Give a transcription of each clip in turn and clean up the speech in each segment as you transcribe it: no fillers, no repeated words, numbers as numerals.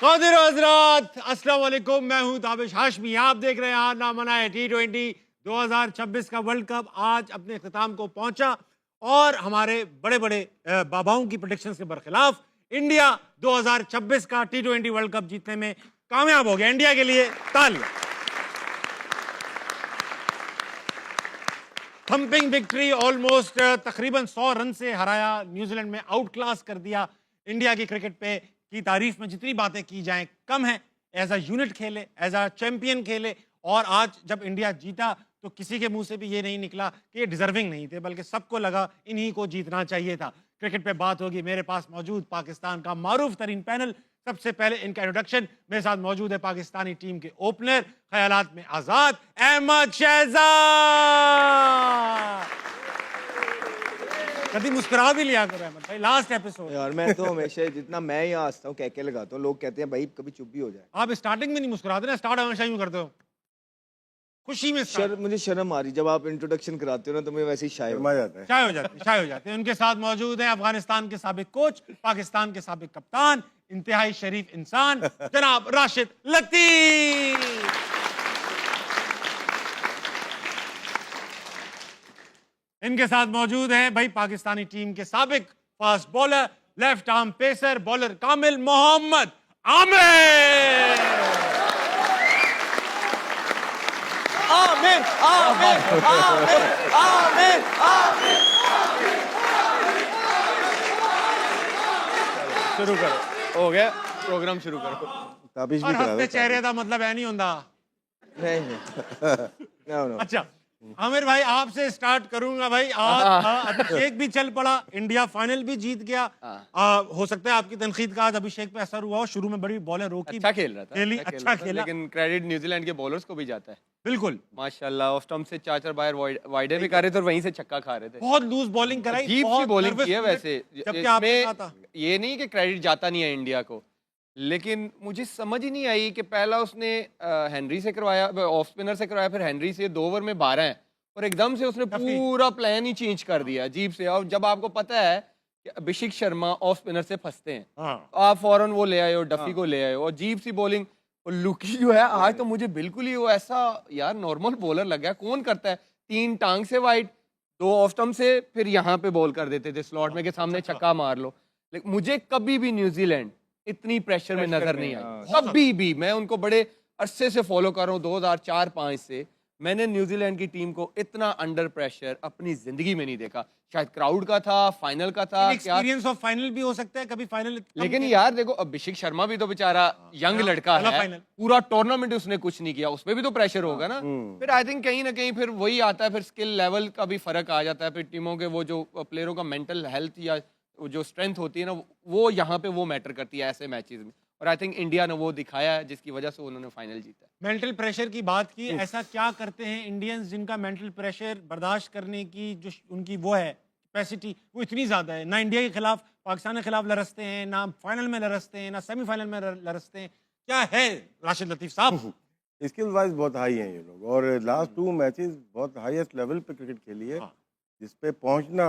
ख़ातिर हज़रात अस्सलाम वालेकुम, मैं हूं ताबिश हाशमी। आप देख रहे हैं नामना है T20 2026 का वर्ल्ड कप आज अपने अख्ताम को पहुंचा और हमारे बड़े बड़े बाबाओं की प्रेडिक्शंस के बरखिलाफ इंडिया 2026 का T20 वर्ल्ड कप जीतने में कामयाब हो गया। इंडिया के लिए तालियां। थंपिंग विक्ट्री, ऑलमोस्ट तकरीबन 100 रन से हराया, न्यूजीलैंड में आउट क्लास कर दिया। इंडिया की क्रिकेट पे की तारीफ में जितनी बातें की जाएं कम है। एज अ यूनिट खेले, एज अ चैंपियन खेले और आज जब इंडिया जीता तो किसी के मुंह से भी ये नहीं निकला कि ये डिजर्विंग नहीं थे, बल्कि सबको लगा इन्हीं को जीतना चाहिए था। क्रिकेट पे बात होगी। मेरे पास मौजूद पाकिस्तान का मारूफ तरीन पैनल। सबसे पहले इनका इंट्रोडक्शन। मेरे साथ मौजूद है पाकिस्तानी टीम के ओपनर, ख्यालात में आजाद, अहमद शहजाद। कभी मुस्कुरा भी लिया करो अहमद भाई, लास्ट एपिसोड। यार मैं तो हमेशा जितना मैं यहाँ हंसता हूँ कहके लगाता हूँ, लोग कहते हैं भाई कभी चुप भी हो जाए। आप स्टार्टिंग में नहीं मुस्कुराते ना, स्टार्ट हमेशा यूं करते हो खुशी में। मुझे शर्म आ रही जब आप इंट्रोडक्शन कराते हो ना, तो मैं वैसे ही शाय हो जाता है। शाय हो जाते हैं। उनके साथ मौजूद हैं अफगानिस्तान के साबिक कोच, पाकिस्तान के साबिक कप्तान, इंतहाई शरीफ इंसान जनाब राशिद लतीफ। इनके साथ मौजूद हैं भाई पाकिस्तानी टीम के साबिक fast bowler, left arm pacer, bowler कामिल, मोहम्मद आमिर। आमिर आमिर आमिर आमिर आमिर। शुरू करो, हो गया प्रोग्राम, शुरू करो। ताबिश भी और करा हंसते दो। चेहरे का मतलब है नहीं होता। नहीं नो। अच्छा आमिर भाई आपसे स्टार्ट करूंगा भाई। आज अभिषेक भी चल पड़ा, इंडिया फाइनल भी जीत गया। हो सकता है आपकी तनकीद का आज अभिषेक पे असर हुआ हो। शुरू में बड़ी बॉलर रोकी, अच्छा खेल रहा था, अच्छा खेला, लेकिन क्रेडिट न्यूजीलैंड के बॉलर्स को भी जाता है। बिल्कुल माशाल्लाह, ऑफ स्टंप से 4-4 बार वाइडर भी कर रहे थे और वहीं से छक्का खा रहे थे। बहुत लूज बॉलिंग कराई, अजीब सी बहुत बॉलिंग nervous की है cricket, वैसे। जबकि आपने कहा था ये नहीं कि क्रेडिट जाता नहीं है इंडिया को, लेकिन मुझे समझ ही नहीं आई कि पहला उसने हेनरी से करवाया, ऑफ स्पिनर से करवाया, फिर हेनरी से 2 ओवर में 12 है और एकदम से उसने पूरा प्लान ही चेंज कर दिया अजीब से। और जब आपको पता है कि अभिषेक शर्मा ऑफ स्पिनर से फंसते हैं, आप फौरन वो ले आए हो, डफी को ले आए हो। अजीब सी बॉलिंग। और लुकी जो है आज तो मुझे बिल्कुल ही वो ऐसा यार नॉर्मल बॉलर लगा। कौन करता है 3 टांग से वाइड, 2 ऑफ स्टंप से, फिर यहाँ पे बॉल कर देते थे स्लॉट में के सामने छक्का मार लो। लेकिन मुझे कभी भी न्यूजीलैंड इतनी प्रेशर में नजर नहीं आई, कभी भी। मैं उनको बड़े अरसे से फॉलो कर रहा हूँ, 2004-05 से। मैंने न्यूजीलैंड की टीम को इतना अंडर प्रेशर अपनी जिंदगी में नहीं देखा। शायद क्राउड का था, फाइनल का था, एक्सपीरियंस ऑफ फाइनल भी हो सकता है कभी फाइनल। लेकिन यार देखो अभिषेक शर्मा भी तो बेचारा यंग लड़का है, पूरा टूर्नामेंट उसने कुछ नहीं किया, उसमें भी तो प्रेशर होगा ना। फिर आई थिंक कहीं ना कहीं फिर वही आता है, फिर स्किल लेवल का भी फर्क आ जाता है। फिर टीमों के वो जो प्लेयरों का मेंटल हेल्थ या जो स्ट्रेंथ होती है ना, वो यहाँ पे वो मैटर करती है ऐसे मैचेस में। और आई थिंक इंडिया ने वो दिखाया है जिसकी वजह से उन्होंने फाइनल जीता। मेंटल प्रेशर की बात की, ऐसा क्या करते हैं इंडियंस जिनका मेंटल प्रेशर बर्दाश्त करने की जो उनकी वो है कैपेसिटी वो इतनी ज्यादा है? ना इंडिया के खिलाफ, पाकिस्तान के खिलाफ लरसते हैं, ना फाइनल में लरसते हैं, ना सेमीफाइनल में लरसते हैं। क्या है राशिद लतीफ साहब? स्किल वाइज बहुत हाई हैं ये लोग और लास्ट 2 मैचेस बहुत हाईएस्ट लेवल पे क्रिकेट खेली है, जिस पे पहुंचना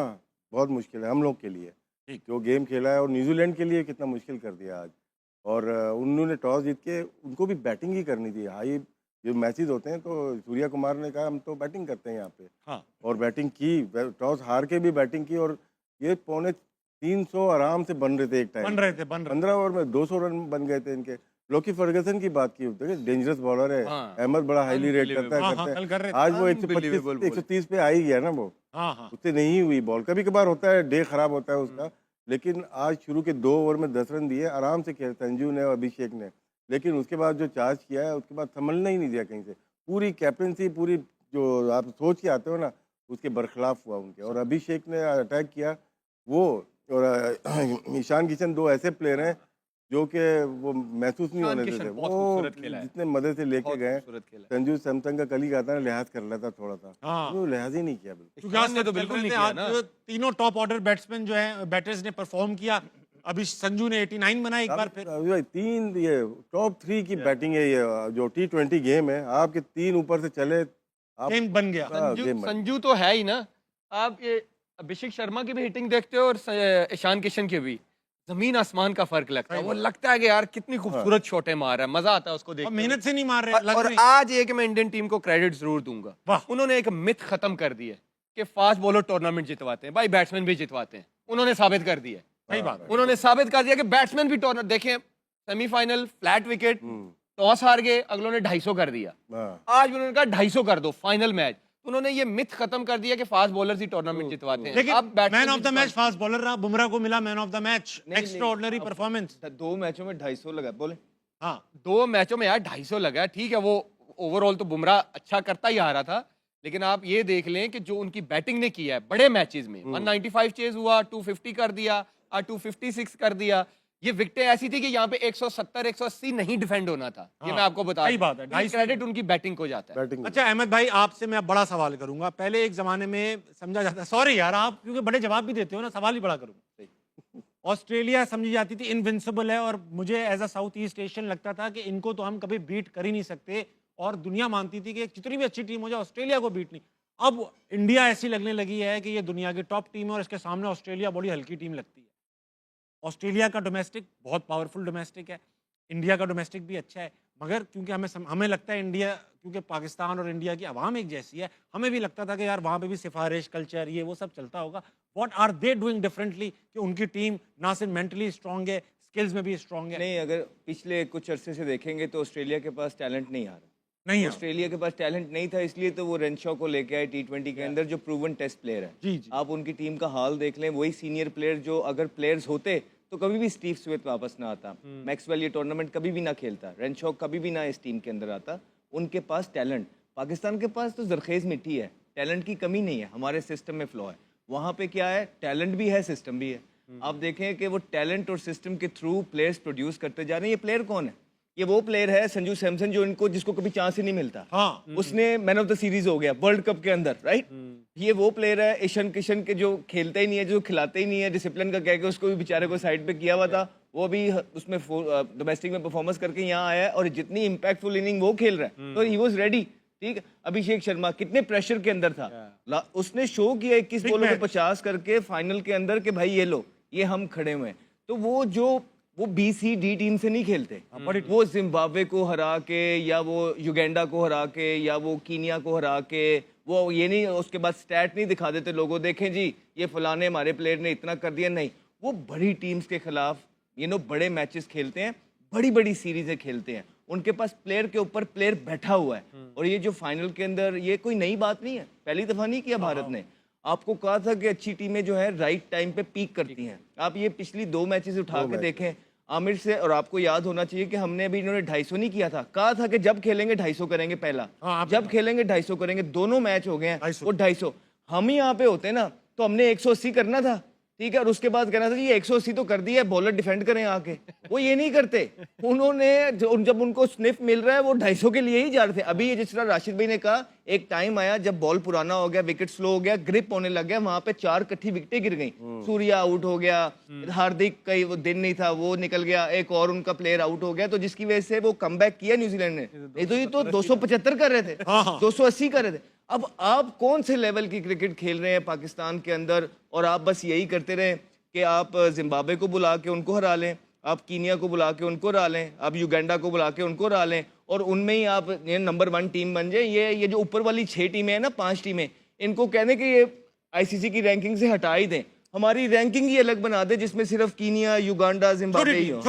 बहुत मुश्किल है हम लोग के लिए। जो गेम खेला है और न्यूजीलैंड के लिए कितना मुश्किल कर दिया आज। और उन्होंने टॉस जीत के उनको भी बैटिंग ही करनी थी। हाई जो मैचेस होते हैं तो सूर्या कुमार ने कहा हम तो बैटिंग करते हैं यहाँ पे, और बैटिंग की, टॉस हार के भी बैटिंग की। और ये 350 आराम से बन रहे थे एक टाइम, बन रहे थे 15 ओवर में 200 रन बन गए थे इनके। लोकी फर्गसन की बात की, देखिए डेंजरस बॉलर है। अहमद बड़ा हाईली रेट करता है, आज वो 125-130 पे आ ही गया ना। वो उससे नहीं हुई बॉल, कभी कभार होता है, डे खराब होता है उसका। लेकिन आज शुरू के 2 ओवर में 10 रन दिए, आराम से खेले संजू ने और अभिषेक ने। लेकिन उसके बाद जो चार्ज किया है, उसके बाद संभलना ही नहीं दिया कहीं से। पूरी कैप्टनसी, पूरी जो आप सोच के आते हो ना, उसके बरखिलाफ हुआ उनके। और अभिषेक ने अटैक किया वो, और ईशान किशन, 2 ऐसे प्लेयर हैं जो कि वो महसूस नहीं होने देते। वो जितने मदद से लेके गए, संजू सैमसंग का कल ही कहता है लिहाज कर लेता थोड़ा सा, वो लिहाज ही नहीं किया बिल्कुल। तो बिल्कुल नहीं किया ना। तीनों टॉप ऑर्डर बैट्समैन जो है बैटर्स ने परफॉर्म किया। अभी संजू ने 89 बनाया एक बार फिर। 3 ये टॉप 3 की बैटिंग है। ये जो T20 गेम है, आपके 3 ऊपर से चले, गेम बन गया। संजू तो है ही ना। आप ये अभिषेक शर्मा की भी हिटिंग देखते हो और ईशान किशन की भी। जमीन आसमान का फर्क लगता है। वो लगता है कि यार कितनी खूबसूरत शॉटें मार रहा है, मजा आता है उसको देख और मेहनत से नहीं मार रहे लग और नहीं। आज ये कि मैं इंडियन टीम को क्रेडिट जरूर दूंगा, उन्होंने एक मिथ खत्म कर दी है कि फास्ट बॉलर टूर्नामेंट जितवाते हैं। भाई बैट्समैन भी जितवाते हैं, उन्होंने साबित कर दिया। सही बात है। उन्होंने साबित कर दिया कि बैट्समैन भी टूर्नामेंट, देखें सेमीफाइनल फ्लैट विकेट, टॉस हार गए, अगलों ने 250 कर दिया। आज भी उन्होंने कहा 250 कर दो फाइनल मैच। उन्होंने ये मिथ खत्म कर दिया कि फास्ट बॉलर्स ही टूर्नामेंट जितवाते हैं। लेकिन अब man of the match fast bowler रहा, बुमराह को मिला man of the match. Extraordinary performance. 2 मैचों में 250 लगा, बोले हाँ 2 मैचों में यार 250 लगा। ठीक है, वो ओवरऑल तो बुमराह अच्छा करता ही आ रहा था, लेकिन आप ये देख लें कि जो उनकी बैटिंग ने किया है बड़े मैचेस में, 195 चेज हुआ, 250 कर दिया, 256 कर दिया। ये विकेटें ऐसी थी कि यहाँ पे 170 180 नहीं डिफेंड होना था। ये मैं आपको बता सही बात है। क्रेडिट उनकी बैटिंग को जाता है। अच्छा अहमद भाई, आपसे मैं बड़ा सवाल करूंगा। पहले एक जमाने में समझा जाता, सॉरी यार आप क्योंकि बड़े जवाब भी देते हो ना, सवाल ही बड़ा करूंगा। ऑस्ट्रेलिया समझी जाती थी इनविंसिबल है, और मुझे as a South East Asian लगता था कि इनको तो हम कभी बीट कर ही नहीं सकते, और दुनिया मानती थी कि जितनी भी अच्छी टीम हो जाए ऑस्ट्रेलिया को बीट नहीं। अब इंडिया ऐसी लगने लगी है कि ये दुनिया की टॉप टीम है, और इसके सामने ऑस्ट्रेलिया बड़ी हल्की टीम लगती है। ऑस्ट्रेलिया का डोमेस्टिक बहुत पावरफुल डोमेस्टिक है, इंडिया का डोमेस्टिक भी अच्छा है, मगर क्योंकि हमें लगता है इंडिया, क्योंकि पाकिस्तान और इंडिया की आवाम एक जैसी है, हमें भी लगता था कि यार वहाँ पे भी सिफारिश कल्चर ये वो सब चलता होगा। What are they doing differently कि उनकी टीम ना सिर्फ मेंटली स्ट्रांग है, स्किल्स में भी स्ट्रांग है? नहीं, अगर पिछले कुछ अरसे से देखेंगे तो ऑस्ट्रेलिया के पास टैलेंट नहीं आ रहा। नहीं है ऑस्ट्रेलिया के पास टैलेंट नहीं था, इसलिए तो वो रेनशॉ को लेके आए T20 के अंदर, जो प्रूवन टेस्ट प्लेयर है। जी जी। आप उनकी टीम का हाल देख लें, वही सीनियर प्लेयर जो अगर प्लेयर्स होते तो कभी भी स्टीव स्मिथ वापस ना आता, मैक्सवेल ये टूर्नामेंट कभी भी ना खेलता, रेनशॉ कभी भी ना इस टीम के अंदर आता। उनके पास टैलेंट, पाकिस्तान के पास तो जरखेज मिट्टी है, टैलेंट की कमी नहीं है, हमारे सिस्टम में फ्लॉ है। वहाँ पे क्या है, टैलेंट भी है, सिस्टम भी है। आप देखें कि वो टैलेंट और सिस्टम के थ्रू प्लेयर्स प्रोड्यूस करते जा रहे हैं। ये प्लेयर कौन है? ये वो प्लेयर है संजू सैमसन, जो इनको जिसको कभी चांस ही नहीं मिलता। हाँ। उसने मैन ऑफ द सीरीज हो गया वर्ल्ड कप के अंदर, राइट। ये वो प्लेयर है ईशान किशन के, जो खेलते ही नहीं है, जो खिलाते ही नहीं है, डिसिप्लिन का कह के उसको भी बेचारे को साइड पे किया हुआ था, वो भी उसमें डोमेस्टिक में परफॉर्मेंस करके यहाँ आया है, और जितनी इंपैक्टफुल इनिंग वो खेल रहा है, तो ही वाज रेडी। ठीक है, अभिषेक शर्मा कितने प्रेशर के अंदर था, उसने शो किया 21 बॉलों में 50 करके फाइनल के अंदर कि भाई ये लो, ये हम खड़े हुए हैं। तो वो BCD टीम से नहीं खेलते, वो जिम्बाब्वे को हरा के, या वो युगांडा को हरा के, या वो कीनिया को हरा के, वो ये नहीं उसके बाद स्टैट नहीं दिखा देते लोगों, देखें जी ये फलाने हमारे प्लेयर ने इतना कर दिया। नहीं, वो बड़ी टीम्स के खिलाफ बड़े मैचेस खेलते हैं, बड़ी बड़ी सीरीजें खेलते हैं। उनके पास प्लेयर के ऊपर प्लेयर बैठा हुआ है, और ये जो फाइनल के अंदर, ये कोई नई बात नहीं है, पहली दफा नहीं किया भारत ने। आपको कहा था कि अच्छी टीमें जो है राइट टाइम पे पीक करती हैं। आप ये पिछली 2 मैचेस उठा के देखें आमिर से, और आपको याद होना चाहिए कि हमने अभी इन्होंने 250 नहीं किया था, कहा था कि जब खेलेंगे 250 करेंगे पहला, जब खेलेंगे 250 करेंगे। दोनों मैच हो गए हैं वो 250। हम ही यहाँ पे होते ना तो हमने 180 करना था, ठीक है, और उसके बाद कहना था जी 180 तो कर दिया, बॉलर डिफेंड करें आके। वो ये नहीं करते, उन्होंने जब उनको स्निफ मिल रहा है वो 250 के लिए ही जा रहे थे। अभी जिस तरह राशिद भाई ने कहा, एक टाइम आया जब बॉल पुराना हो गया, विकेट स्लो हो गया, ग्रिप होने लग गया, वहां पे 4 इकट्ठी विकेटें गिर गई। सूर्या आउट हो गया, हार्दिक का वो दिन नहीं था, वो निकल गया, एक और उनका प्लेयर आउट हो गया, तो जिसकी वजह से वो कमबैक किया न्यूजीलैंड ने। नहीं तो ये तो 275 कर रहे थे, 280 कर रहे थे। अब आप कौन से लेवल की क्रिकेट खेल रहे हैं पाकिस्तान के अंदर, और आप बस यही करते रहे कि आप जिम्बाब्वे को बुला के उनको हरा लें, आप कीनिया को बुला के उनको हरा लें, आप युगांडा को बुला के उनको हरा लें, और उनमें ही आप नंबर 1 टीम बन जाए। ये जो ऊपर वाली 6 टीमें हैं ना, 5 टीमें, इनको कहने कि ये ICC की रैंकिंग से हटा ही दें, हमारी रैंकिंग ही अलग बना दे, जिसमें सिर्फ कीनिया, युगांडा, जिम्बाब्वे ही हो।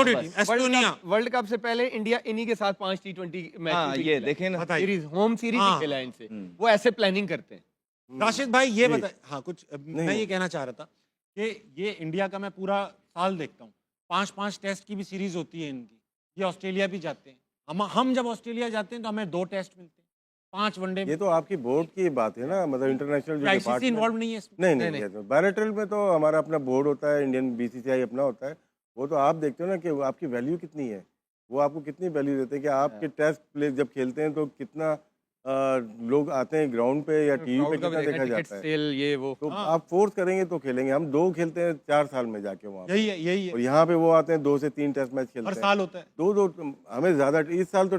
वर्ल्ड कप से पहले इंडिया इन्हीं के साथ 5 T20 मैच, ये देखें ना, सीरीज, होम सीरीज खेला इनसे, वो ऐसे प्लानिंग करते हैं। राशिद भाई ये बता, हाँ कुछ मैं ये कहना चाह रहा था कि ये इंडिया का मैं पूरा साल देखता हूँ, 5-5 टेस्ट की भी सीरीज होती है इनकी। ये ऑस्ट्रेलिया भी जाते हैं, हम जब ऑस्ट्रेलिया जाते हैं तो हमें 2 टेस्ट मिलते हैं, 5 वनडे। ये तो आपकी बोर्ड की बात है ना, मतलब इंटरनेशनल जो ICC इन्वॉल्व नहीं है इसमें। नहीं, बायलैटरल में तो हमारा अपना बोर्ड होता है, इंडियन BCCI अपना होता है। वो तो आप देखते हो ना कि आपकी वैल्यू कितनी है, वो आपको कितनी वैल्यू देते हैं कि आपके टेस्ट प्ले जब खेलते हैं तो कितना लोग आते हैं ग्राउंड पे या टीवी पे, कितना देखा जाता है। ये वो तो आप फोर्स करेंगे तो खेलेंगे। हम 2 खेलते हैं 4 साल में जाके वहाँ, यही है। और यहाँ पे वो आते हैं 2 से 3 टेस्ट मैच खेलते हैं, हर साल होता है। 2 हमें ज्यादा, इस साल तो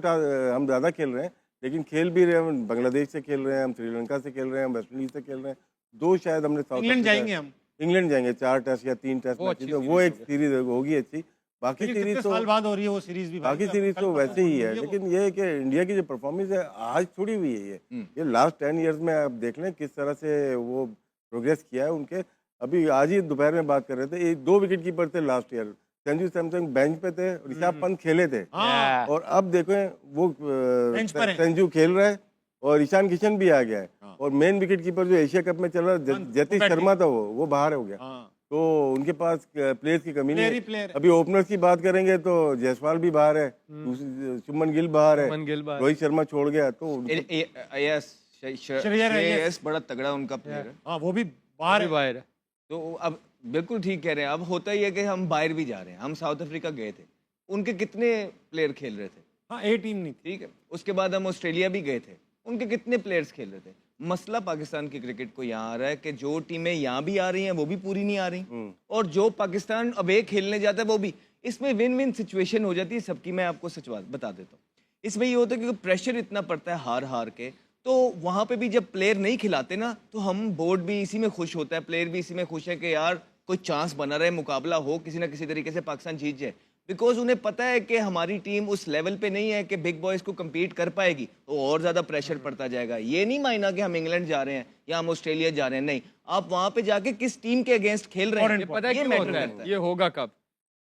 हम ज्यादा खेल रहे हैं, लेकिन खेल भी रहे हैं। हम बांग्लादेश से खेल रहे हैं, हम श्रीलंका से खेल रहे हैं, हम वेस्ट इंडीज से खेल रहे हैं, 2 शायद हमने इंग्लैंड जाएंगे हम, इंग्लैंड जाएंगे 4 टेस्ट या 3 टेस्ट मैच, तो वो एक सीरीज होगी अच्छी। बाकी सीरीज तो साल बाद हो रही है वो सीरीज भी, बाकी सीरीज तो वैसे ही है, लेकिन ये है कि इंडिया की जो परफॉर्मेंस है आज थोड़ी हुई है ये लास्ट 10 इयर्स में आप देख लें किस तरह से वो प्रोग्रेस किया है उनके। अभी आज ही दोपहर में बात कर रहे थे, 2 विकेट कीपर थे last year, Sanju Samson bench पे थे, ऋषभ पंत खेले थे, और अब देखो वो संजू खेल रहा है और ईशान किशन भी आ गया है, और मेन विकेट कीपर जो एशिया कप में चल रहा है जतीश शर्मा था वो बाहर हो गया, तो उनके पास प्लेयर्स की कमी नहीं है। अभी ओपनर्स की बात करेंगे तो जायसवाल भी बाहर है, शुभमन गिल बाहर है, रोहित शर्मा छोड़ गया, तो श्रेयस बड़ा तगड़ा उनका प्लेयर है। हाँ, वो भी बाहर है। तो अब बिल्कुल ठीक कह रहे हैं। अब होता ही है कि हम बाहर भी जा रहे हैं। हम साउथ अफ्रीका गए थे, उनके कितने प्लेयर खेल रहे थे? हाँ, ए टीम नहीं, ठीक है। उसके बाद हम ऑस्ट्रेलिया भी गए थे, उनके कितने प्लेयर्स खेल रहे थे? मसला पाकिस्तान की क्रिकेट को यहाँ आ रहा है कि जो टीमें यहाँ भी आ रही हैं वो भी पूरी नहीं आ रही, और जो पाकिस्तान अवे खेलने जाता है वो भी। इसमें विन विन सिचुएशन हो जाती है सबकी। मैं आपको सच बात बता देता हूँ, इसमें ये होता है क्योंकि प्रेशर इतना पड़ता है हार हार के, तो वहाँ पे भी जब प्लेयर नहीं खिलाते ना, तो हम बोर्ड भी इसी में खुश होता है, प्लेयर भी इसी में खुश है कि यार कोई चांस बना रहे, मुकाबला हो, किसी ना किसी तरीके से पाकिस्तान जीत जाए। बिकॉज उन्हें पता है कि हमारी टीम उस लेवल पे नहीं है कि बिग बॉयज को compete कर पाएगी, तो और ज़्यादा प्रेशर पड़ता जाएगा। ये नहीं मायना कि हम इंग्लैंड जा रहे हैं या हम ऑस्ट्रेलिया जा रहे हैं, नहीं, आप वहाँ पे जाके किस टीम के अगेंस्ट खेल रहे हैं, पता है ये क्यों मैटर होता करता है? है। ये होगा कब?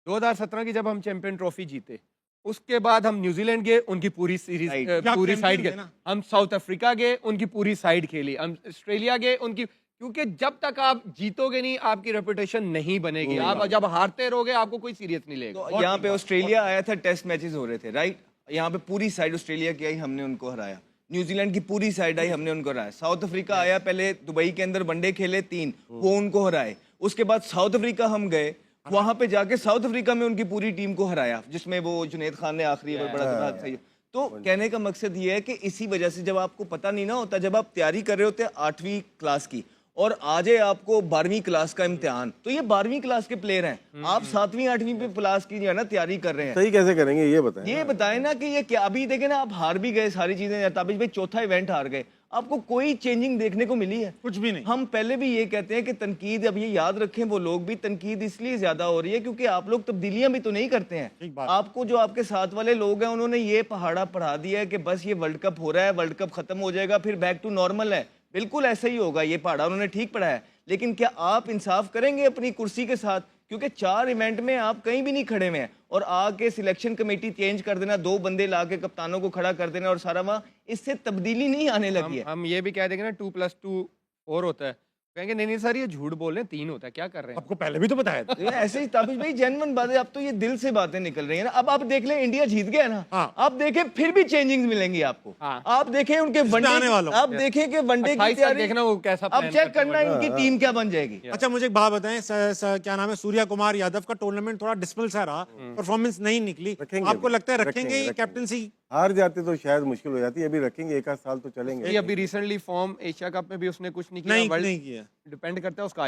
2017 की जब हम चैंपियन ट्रॉफी जीते, उसके बाद हम न्यूजीलैंड गए, उनकी पूरी सीरीज पूरी साइड गए, हम साउथ अफ्रीका गए, उनकी पूरी साइड खेली, हम ऑस्ट्रेलिया गए, उनकी, क्योंकि जब तक आप जीतोगे नहीं आपकी रेपुटेशन नहीं बनेगी। आप जब हारते रहोगे आपको कोई सीरियस नहीं लेगा। तो यहाँ पे ऑस्ट्रेलिया आया था, टेस्ट मैचेस हो रहे थे, राइट? यहाँ पे पूरी साइड ऑस्ट्रेलिया की आई, हमने उनको हराया। न्यूजीलैंड की पूरी साइड आई, हमने उनको हराया। साउथ अफ्रीका आया, पहले दुबई के अंदर वनडे खेले 3, वो उनको हराए। उसके बाद साउथ अफ्रीका हम गए, वहां पे जाके साउथ अफ्रीका में उनकी पूरी टीम को हराया, जिसमें वो जुनैद खान ने आखिरी ओवर बड़ा सही। तो कहने का मकसद ये है कि इसी वजह से जब आपको पता नहीं ना होता, जब आप तैयारी कर रहे होते 8वीं क्लास की और आज है आपको 12वीं क्लास का इम्तिहान, तो ये 12वीं क्लास के प्लेयर हैं, आप 7वीं 8वीं पे क्लास की जो है ना तैयारी कर रहे हैं। सही कैसे करेंगे ये बताएं? ये बताएं ना कि ये क्या। अभी देखे ना, आप हार भी गए सारी चीजें, ताबिश भाई चौथा इवेंट हार गए, आपको कोई चेंजिंग देखने को मिली है? कुछ भी नहीं। हम पहले भी ये कहते हैं कि तनकीद, अब ये याद रखें वो लोग भी, तनकीद इसलिए ज्यादा हो रही है क्योंकि आप लोग तब्दीलियां भी तो नहीं करते हैं। आपको जो आपके साथ वाले लोग हैं उन्होंने ये पहाड़ा पढ़ा दिया है कि बस ये वर्ल्ड कप हो रहा है, वर्ल्ड कप खत्म हो जाएगा, फिर बैक टू नॉर्मल है। बिल्कुल ऐसा ही होगा, ये पहाड़ा उन्होंने ठीक पढ़ा है। लेकिन क्या आप इंसाफ करेंगे अपनी कुर्सी के साथ? क्योंकि 4 इवेंट में आप कहीं भी नहीं खड़े हुए हैं, और आके सिलेक्शन कमेटी चेंज कर देना, 2 बंदे लाके कप्तानों को खड़ा कर देना और सारा वहाँ, इससे तब्दीली नहीं आने लगी है। हम ये भी कह देंगे ना 2+2 4 होता है, कहेंगे नहीं नहीं सर ये झूठ बोल रहे हैं, 3 होता है, क्या कर रहे हैं? आपको पहले भी तो बताया था। ऐसे ही ताबिश भाई जेन्युइन बात है, अब तो ये दिल से बातें निकल रही है ना। अब आप देख लें, इंडिया जीत गया ना, आप देखें फिर भी चेंजिंग मिलेंगी आपको। आप देखें उनके वनडे, आप देखें कि वनडे की तैयारी देखना वो कैसा, अब चेक करना इनकी टीम क्या बन जाएगी। अच्छा, मुझे एक बात बताएं, क्या नाम है, सूर्या कुमार यादव का टूर्नामेंट थोड़ा डिस्पल सा रहा, परफॉर्मेंस नहीं निकली, आपको लगता है रखेंगे कैप्टनसी? हार जाते तो शायद मुश्किल हो जाती है, अभी रखेंगे, 1 आध साल तो चलेंगे। अभी रिसेंटली फॉर्म एशिया कप में भी उसने कुछ नहीं किया, नहीं किया, डिपेंड करता है उसका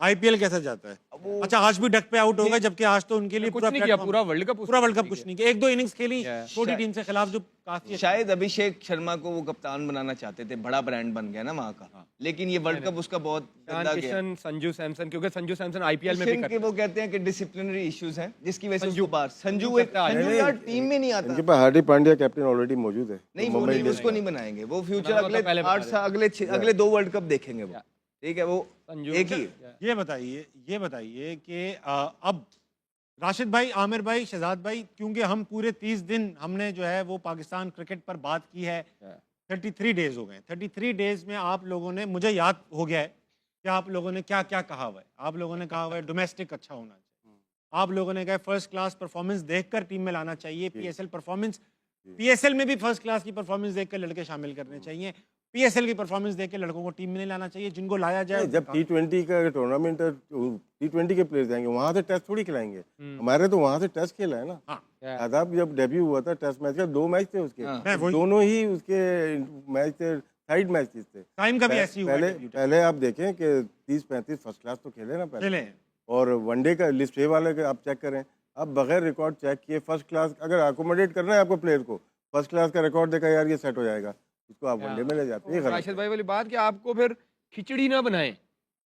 आईपीएल कैसा जाता है। अच्छा, आज भी डक पे आउट होगा, जबकि आज तो उनके लिए कुछ नहीं किया, पूरा वर्ल्ड कप कुछ नहीं किया। 1-2 इनिंग्स खेली छोटी टीम से खिलाफ, जो काफी शायद अभिषेक शर्मा को वो कप्तान बनाना चाहते थे, बड़ा ब्रांड बन गया ना वहाँ का, लेकिन ये वर्ल्ड कप उसका बहुत गंदा गया। संजू सैमसन, क्योंकि संजू सैमसन आईपीएल में भी वो कहते हैं कि डिसिप्लिनरी इश्यूज हैं, जिसकी वजह से उसको बाहर संजू यार टीम में नहीं आता। इनके पास हार्दिक पांड्या कैप्टन ऑलरेडी मौजूद है। नहीं, वो नहीं, उसको नहीं बनाएंगे, वो फ्यूचर अगले 8 साल, अगले 2 वर्ल्ड कप देखेंगे वो, ठीक है, वो एक ही। ये बताइए कि अब राशिद भाई, आमिर भाई, शहजाद भाई, क्योंकि हम पूरे 30 दिन हमने जो है वो पाकिस्तान क्रिकेट पर बात की है, 33 डेज हो गए। 33 डेज में आप लोगों ने, मुझे याद हो गया है कि आप लोगों ने क्या क्या कहा हुआ है। आप लोगों ने कहा हुआ है डोमेस्टिक अच्छा होना चाहिए, आप लोगों ने कहा फर्स्ट क्लास परफॉर्मेंस देखकर टीम में लाना चाहिए, पीएसएल परफॉर्मेंस, पीएसएल में भी फर्स्ट क्लास की परफॉर्मेंस देखकर लड़के शामिल करने चाहिए, पीएसएल की परफॉर्मेंस देख के लड़कों को टीम में नहीं लाना चाहिए, जिनको लाया जाए। जब T20 का टूर्नामेंट है, T20 के प्लेयर जाएंगे वहां से टेस्ट थोड़ी खिलाएंगे, हमारे तो वहां से टेस्ट खेला है ना। आदाब जब डेब्यू हुआ था टेस्ट मैच का, 2 मैच थे उसके, दोनों ही उसके मैच थे, साइड मैच थे। टाइम का भी ऐसी हुआ है। पहले आप देखें कि 30-35 फर्स्ट क्लास तो खेले ना पहले, और वनडे का लिस्ट ए वाले का आप चेक करें, अब बगैर रिकॉर्ड चेक किए फर्स्ट क्लास अगर अकोमोडेट करना है आपको प्लेयर को, फर्स्ट क्लास का रिकॉर्ड देखा यार ये सेट हो जाएगा, इसको आप वनडे में ले जाते हैं। राशिद भाई वाली बात कि आपको फिर खिचड़ी ना बनाएं,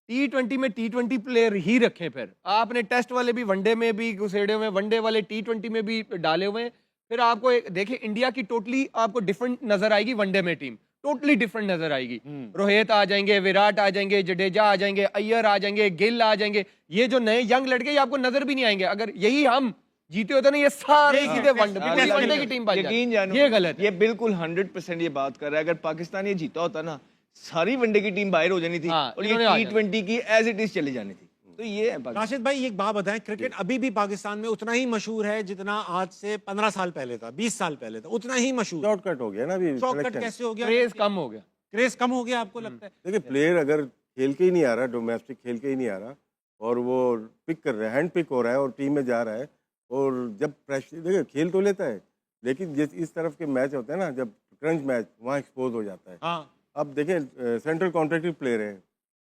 T20 में T20 प्लेयर ही रखें। फिर आपने टेस्ट वाले भी वनडे में भी घुसेड़े हुए, वनडे वाले T20 में भी डाले हुए हैं। फिर आपको देखिए इंडिया की टोटली आपको डिफरेंट नजर आएगी वनडे में टीम, टोटली डिफरेंट नजर आएगी। रोहित आ जाएंगे, विराट आ जाएंगे, जडेजा आ जाएंगे, अय्यर आ जाएंगे, गिल आ जाएंगे। ये जो नए यंग लड़के ये आपको नजर भी नहीं आएंगे। अगर यही हम जीते होते ना ये सारे सीधे वनडे की टीम बन जाती। यकीन जानो ये गलत है। ये बिल्कुल 100% ये बात कर रहा है। अगर पाकिस्तान ये जीता होता ना, सारी वनडे की टीम बाहर हो जानी थी और ये T20 की एज इट इज चली जानी थी। तो ये है राशिद भाई, एक बात बताएं, क्रिकेट अभी भी पाकिस्तान में उतना ही मशहूर है जितना आज से 15 साल पहले था, 20 साल पहले था, उतना ही मशहूर। शॉर्टकट हो गया ना अभी। शॉर्टकट कैसे हो गया? क्रेज कम हो गया। क्रेज कम हो गया आपको लगता है? देखिए प्लेयर अगर खेल के ही नहीं आ रहा, डोमेस्टिक खेल के ही नहीं आ रहा और वो पिक कर रहा है, हैंड पिक हो रहा है और टीम में जा रहा है, और जब प्रेशर, देखिए खेल तो लेता है लेकिन जिस इस तरफ के मैच होते हैं ना, जब क्रंच मैच, वहाँ एक्सपोज हो जाता है। हाँ। अब देखें सेंट्रल कॉन्ट्रैक्टेड प्लेयर है,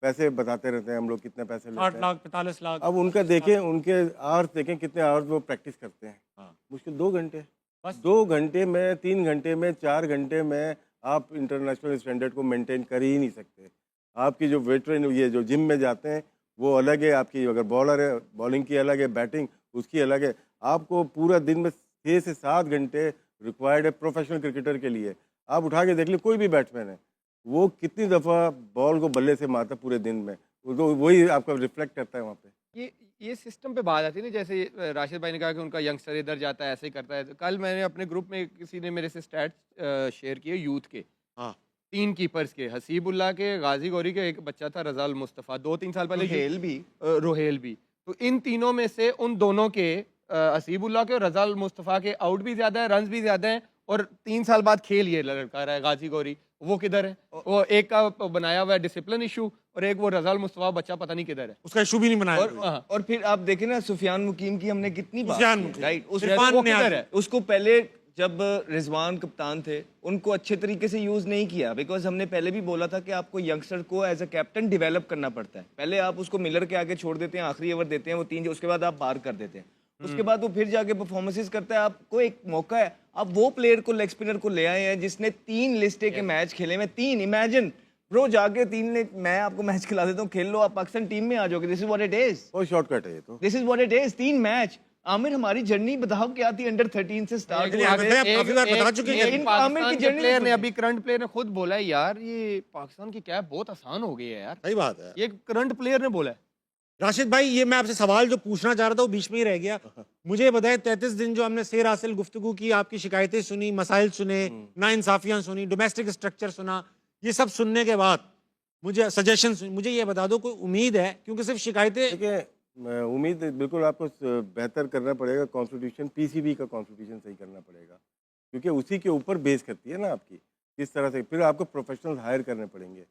पैसे बताते रहते हैं हम लोग कितने पैसे लेते 8 हैं। लाख 45 लाख। अब उनका देखें, उनके आवर्स देखें कितने आवर्स वो प्रैक्टिस करते हैं। हाँ। मुश्किल 2 घंटे, बस 2 घंटे में, 3 घंटे में, 4 घंटे में आप इंटरनेशनल स्टैंडर्ड को मेंटेन कर ही नहीं सकते। आपकी जो वेटरन, ये जो जिम में जाते हैं वो अलग है, आपकी अगर बॉलर है बॉलिंग की अलग है, बैटिंग उसकी अलग है। आपको पूरा दिन में 6 से 7 घंटे रिक्वायर्ड है प्रोफेशनल क्रिकेटर के लिए। आप उठा के देख लीजिए कोई भी बैट्समैन है, वो कितनी दफ़ा बॉल को बल्ले से मारता पूरे दिन में, तो वही आपका रिफ्लेक्ट करता है वहाँ पे। ये सिस्टम पे बात आती है ना, जैसे राशिद भाई ने कहा कि उनका यंगस्टर इधर जाता है, ऐसे ही करता है। तो कल मैंने अपने ग्रुप में किसी ने मेरे से स्टैट्स शेयर किए यूथ के। हाँ। 3 कीपर्स के, हसीबुल्ला के, गाजी गौरी के, एक बच्चा था रजाल मुस्तफ़ा, 2-3 साल पहले रोहेल भी। तो इन तीनों में से उन दोनों के, हसीबुल्ला के और रजाल मुस्तफ़ा के आउट भी ज्यादा है, रन भी ज्यादा है, और 3 साल बाद खेल ये लड़का रहा है गाजी गौरी। वो किधर है? वो एक का बनाया हुआ है डिसिप्लिन इशू, और एक वो रजाल मुस्तफा बच्चा पता नहीं किधर है, उसका इशू भी नहीं बनाया। और फिर आप देखें ना, सुफियान मुकीम की हमने कितनी बात, राइट, उसको पहले जब रिजवान कप्तान थे उनको अच्छे तरीके से यूज नहीं किया, बिकॉज हमने पहले भी बोला था कि आपको यंगस्टर को एज अ कैप्टन डेवलप करना पड़ता है। पहले आप उसको मिलर के आगे छोड़ देते हैं, आखिरी ओवर देते हैं वो 3, उसके बाद आप बाहर कर देते हैं, उसके बाद वो फिर जाके परफॉर्मेंसेस करता है। आपको एक मौका है, आप वो प्लेयर को, लेग स्पिनर को ले आए हैं जिसने 3 लिस्टे के मैच खेले में, 3, इमेजिन ब्रो, जाके 3 ने, मैं आपको मैच खिला देता हूँ, खेल लो, आप पाकिस्तान टीम में आ जाओगे। This is what it is, वो शॉर्टकट है ये तो, this is what it is. 3 match. Aamir, हमारी जर्नी बताओ क्या थी अंडर 13 से स्टार्ट हुई। आमिर की जर्नी प्लेयर ने, अभी करंट प्लेयर ने खुद बोला है यार, ये पाकिस्तान की कैप बहुत आसान हो गई है यार। सही बात है, ये करंट प्लेयर ने बोला है। राशिद भाई, ये मैं आपसे सवाल जो पूछना चाह रहा था वो बीच में ही रह गया। मुझे बताएं, 33 दिन जो हमने सेर हासिल गुफ्तगू की, आपकी शिकायतें सुनी, मसाइल सुने, नाइंसाफियां सुनी, डोमेस्टिक स्ट्रक्चर सुना, ये सब सुनने के बाद मुझे सजेशन सुनी, मुझे ये बता दो कोई उम्मीद है? क्योंकि सिर्फ शिकायतें, देखिए उम्मीद बिल्कुल आपको बेहतर करना पड़ेगा, कॉन्स्टिट्यूशन, पीसीबी का कॉन्स्टिट्यूशन सही करना पड़ेगा, क्योंकि उसी के ऊपर बेस करती है ना आपकी किस तरह से। फिर आपको प्रोफेशनल हायर करने पड़ेंगे,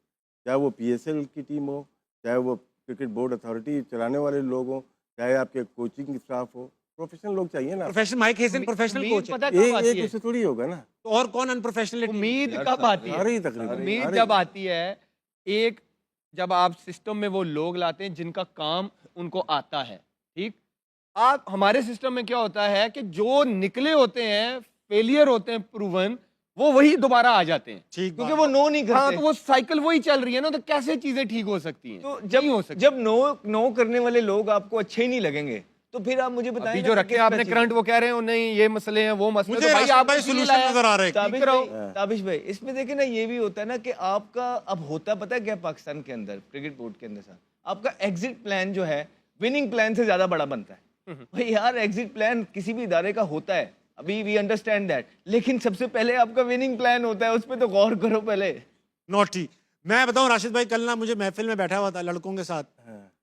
चाहे वो PSL की टीम हो, चाहे वो क्रिकेट बोर्ड अथॉरिटी चलाने वाले लोग हो, चाहे आपके कोचिंग स्टाफ हो, प्रोफेशनल लोग चाहिए ना। Professional Mike Hesson professional coach है, एक उससे थोड़ी होगा ना, तो और कौन अनप्रोफेशनल? उम्मीद कब आती है? उम्मीद जब आती है, एक जब आप सिस्टम में वो लोग लाते हैं जिनका काम उनको आता है, ठीक। आप हमारे सिस्टम में क्या होता है कि जो निकले होते हैं, फेलियर होते हैं प्रूवन, वो वही दोबारा आ जाते हैं, क्योंकि वो नो नहीं करते। हाँ, तो वो साइकिल वही चल रही है ना, तो कैसे चीजें ठीक हो सकती हैं? तो जब नो करने वाले लोग आपको अच्छे ही नहीं लगेंगे, तो फिर आप मुझे बताएं जो रखे आपने करंट, वो कह रहे हैं नहीं ये मसले हैं, वो मसले, मुझे भाई आप सॉल्यूशन नजर आ रहे हैं। ताबिश भाई, इसमें देखिए ना, ये भी होता है ना कि आपका अब होता पता है क्या पाकिस्तान के अंदर, क्रिकेट बोर्ड के अंदर साहब, आपका एग्जिट प्लान जो है विनिंग प्लान से ज्यादा बड़ा बनता है। भाई यार, एग्जिट प्लान किसी भी इदारे का होता है, अभी वी अंडरस्टैंड दैट, लेकिन सबसे पहले आपका विनिंग प्लान होता है, उस पर तो गौर करो पहले। नॉटी, मैं बताऊं राशिद भाई, कल ना मुझे महफिल में बैठा हुआ था, लड़कों के साथ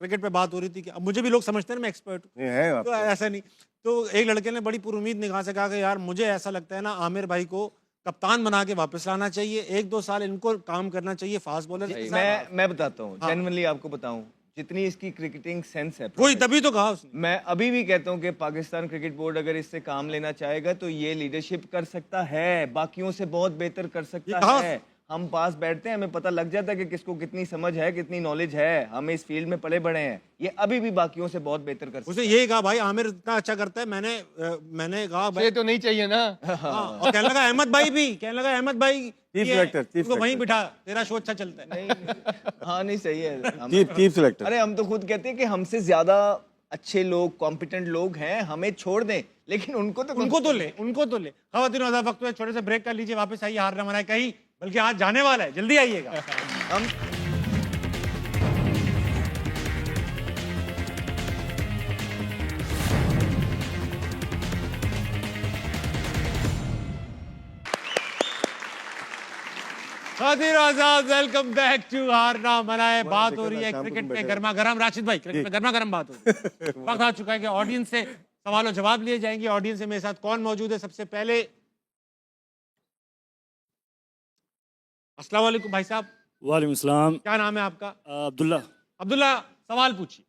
क्रिकेट पे बात हो रही थी कि अब मुझे भी लोग समझते हैं ना मैं एक्सपर्ट हूं, तो ऐसा नहीं। तो एक लड़के ने बड़ी पुरुमीद निगाह से कहा कि यार मुझे ऐसा लगता है ना, आमिर भाई को कप्तान बना के वापस लाना चाहिए, 1-2 साल इनको काम करना चाहिए फास्ट बॉलर। मैं बताता हूँ, जेन्युइनली आपको बताऊं, जितनी इसकी क्रिकेटिंग सेंस है, कोई तभी तो कहा उसने। मैं अभी भी कहता हूं कि पाकिस्तान क्रिकेट बोर्ड अगर इससे काम लेना चाहेगा तो ये लीडरशिप कर सकता है, बाकियों से बहुत बेहतर कर सकता है। हम पास बैठते हैं, हमें पता लग जाता है कि किसको कितनी समझ है, कितनी नॉलेज है, हम इस फील्ड में पले बड़े हैं, ये अभी भी बाकियों से बहुत बेहतर कर सकते उसने यही कहा भाई आमिर इतना अच्छा करता है, मैंने कहा भाई ये तो नहीं चाहिए ना। हाँ, और कहने लगा अहमद भाई भी, कहने लगा अहमद भाई चीफ सिलेक्टर, चीफ उसको वहीं बिठा, तेरा शो अच्छा चलता है। हैं। हाँ नहीं सही है। Chief selector. अरे हम तो खुद कहते हैं कि हमसे ज्यादा अच्छे लोग, कॉम्पिटेंट लोग हैं, हमें छोड़ दें, लेकिन उनको तो ले। खवातीन आज़ाद, वक्त हुआ छोटे से ब्रेक कर लीजिए, वापस आइए। हार ना मनाए कहीं, बल्कि आज जाने वाला है, जल्दी आइएगा। हम खवातीन आज़ाद, वेलकम बैक टू हार ना मनाए। बात हो रही है क्रिकेट पे गर्मा गर्म। राशिद भाई, क्रिकेट पे गर्मा गर्म बात हो रही है। वक्त आ चुका है कि ऑडियंस से सवाल और जवाब लिए जाएंगे। ऑडियंस से मेरे साथ कौन मौजूद है? सबसे पहले अस्सलाम वालेकुम भाई साहब। वालेकुम सलाम। क्या नाम है आपका? अब्दुल्ला। अब्दुल्ला, सवाल पूछिए।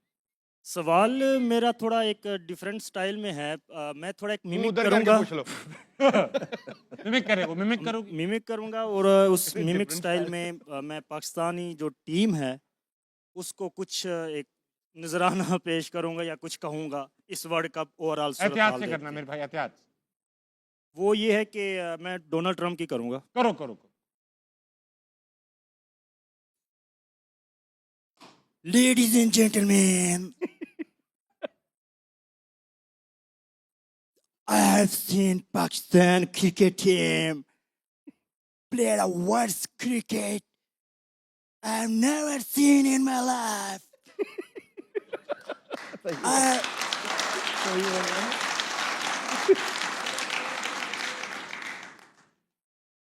सवाल मेरा थोड़ा एक डिफरेंट स्टाइल में है। मैं थोड़ा एक मिमिक उधर करूंगा। पूछ लो। मिमिक करेगा, मिमिक करोगे? मिमिक करूंगा और उस मिमिक स्टाइल में मैं पाकिस्तानी जो टीम है उसको कुछ एक नजराना पेश करूंगा या कुछ कहूंगा इस वर्ल्ड कप ओवरऑल एहतियात से करना मेरे भाई, एहतियात। वो ये है कि मैं डोनाल्ड ट्रम्प की करूंगा। करो करो करो। Ladies and gentlemen, I have seen Pakistan cricket team play the worst cricket I've never seen in my life.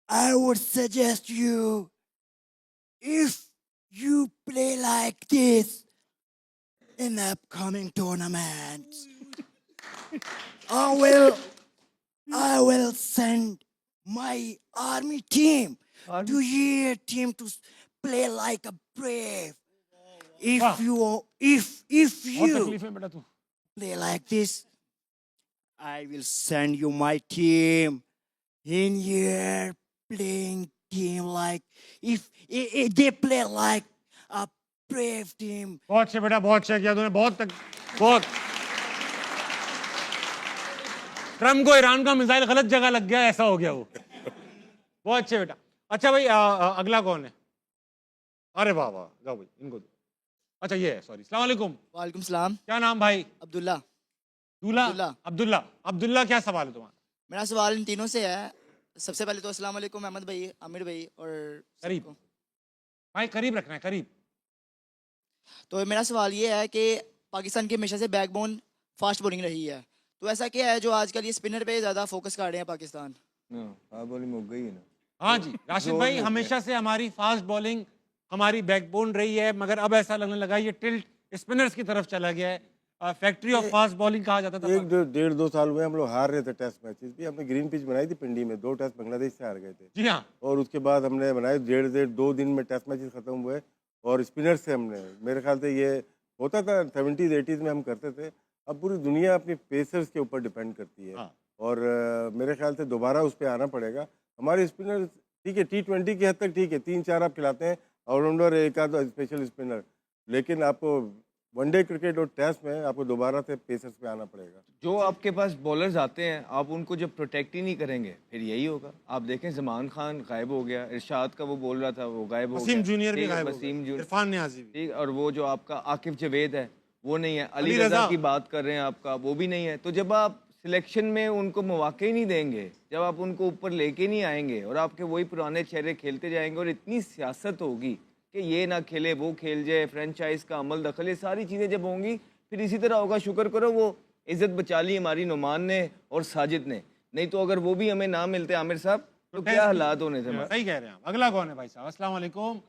I would suggest you, if you play like this in the upcoming tournaments, I will send my army team to your team to play like a brave. If Wow. if बहुत you तकलीफ है बेटा तू। play like this, I will send you my team in your playing team like if they play like a brave team. बहुत अच्छे बेटा, बहुत अच्छा किया तूने। बहुत ट्रम्प को ईरान का मिसाइल गलत जगह लग गया, ऐसा हो गया वो। बहुत अच्छे बेटा। अच्छा भाई, अगला कौन है? अरे वाह वाह, जाओ भाई इनको दो। अच्छा ये है, सॉरी। अस्सलाम वालेकुम। वालेकुम सलाम। क्या नाम भाई? अब्दुल्ला। अब्दुल्ला। अब्दुल्ला, क्या सवाल है तुम्हारा? मेरा सवाल इन तीनों से है। सबसे पहले तो अस्सलाम वालेकुम अहमद भाई, आमिर भाई और करीब सबको। भाई, करीब रखना है, करीब। तो मेरा सवाल ये है कि पाकिस्तान की हमेशा से बैकबोन फास्ट बॉलिंग रही है, तो ऐसा क्या है जो आजकल ये स्पिनर पे ज़्यादा फोकस कर रहे हैं पाकिस्तान? बॉलिंग हो गई है ना। हाँ जी राशिद भाई, हमेशा से हमारी फास्ट बॉलिंग हमारी बैकबोन रही है, मगर अब ऐसा लगने लगा ये टिल्ट स्पिनर्स की तरफ चला गया है। फैक्ट्री ऑफ फास्ट बॉलिंग कहा जाता था। 1-1.5-2 साल हुए हम लोग हार रहे थे टेस्ट मैचेस भी। हमने ग्रीन पिच बनाई थी पिंडी में, 2 टेस्ट बांग्लादेश से हार गए थे। जी हाँ। और उसके बाद हमने बनाए 1.5-2 दिन में टेस्ट मैचेस खत्म हुए, और स्पिनर से हमने, मेरे ख्याल से ये होता था 70s 80s में हम करते थे। अब पूरी दुनिया अपनी पेसर्स के ऊपर डिपेंड करती है। हाँ। और मेरे ख्याल से दोबारा उस पर आना पड़ेगा। हमारे स्पिनर ठीक है, T20 की हद तक ठीक है, 3-4 आप खिलाते हैं ऑलराउंडर, एक आध स्पेशल स्पिनर, लेकिन आपको वनडे क्रिकेट और टेस्ट में आपको दोबारा से पेसर्स पे आना पड़ेगा। जो आपके पास बॉलर्स आते हैं, आप उनको जब प्रोटेक्ट ही नहीं करेंगे फिर यही होगा। आप देखें ज़मान खान गायब हो गया, इरशाद का वो बोल रहा था वो गायब हो गया, वसीम जूनियर भी ठीक है, गायब हो वसीम गया, जूनियर, इरफान नियाज़ी भी। ठीक, और वो जो आपका आकिफ जवेद है वो नहीं है, अली अली रज़ा रज़ा की बात कर रहे हैं आपका, वो भी नहीं है। तो जब आप सिलेक्शन में उनको मौके ही नहीं देंगे, जब आप उनको ऊपर लेके नहीं आएंगे और आपके वही पुराने चेहरे खेलते जाएंगे और इतनी सियासत होगी कि ये ना खेले वो खेल जाए, फ्रेंचाइज का अमल दखल, ये सारी चीज़ें जब होंगी फिर इसी तरह होगा। शुक्र करो वो इज्जत बचा ली हमारी नुमान ने और साजिद ने, नहीं तो अगर वो भी हमें ना मिलते आमिर साहब तो क्या हालात होने थे हमारे। सही कह रहे हैं आप। अगला कौन है भाई साहब? अस्सलाम वालेकुम।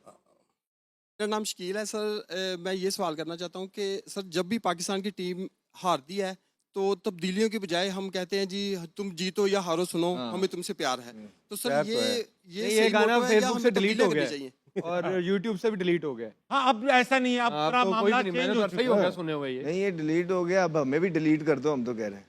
मेरा नाम शकील है सर। मैं ये सवाल करना चाहता हूँ कि सर जब भी पाकिस्तान की टीम हारती है तो तब्दीलियों के बजाय हम कहते हैं जी तुम जीतो या हारो सुनो, हमें तुमसे प्यार है। तो सर प्यार तो है। ये ये सही गाना मोटो है या फेसबुक हमें से डिलीट हो तब्दीलियां गया करनी चाहिए? और यूट्यूब से भी डिलीट हो गया। हाँ, अब ऐसा नहीं है, अब हाँ, पूरा तो कोई मामला नहीं, चेंज मैंने हो तो चुका सही हो है। गया सुने हुए ये। नहीं ये डिलीट हो गया, अब हमें भी डिलीट कर दो, हम तो कह रहे हैं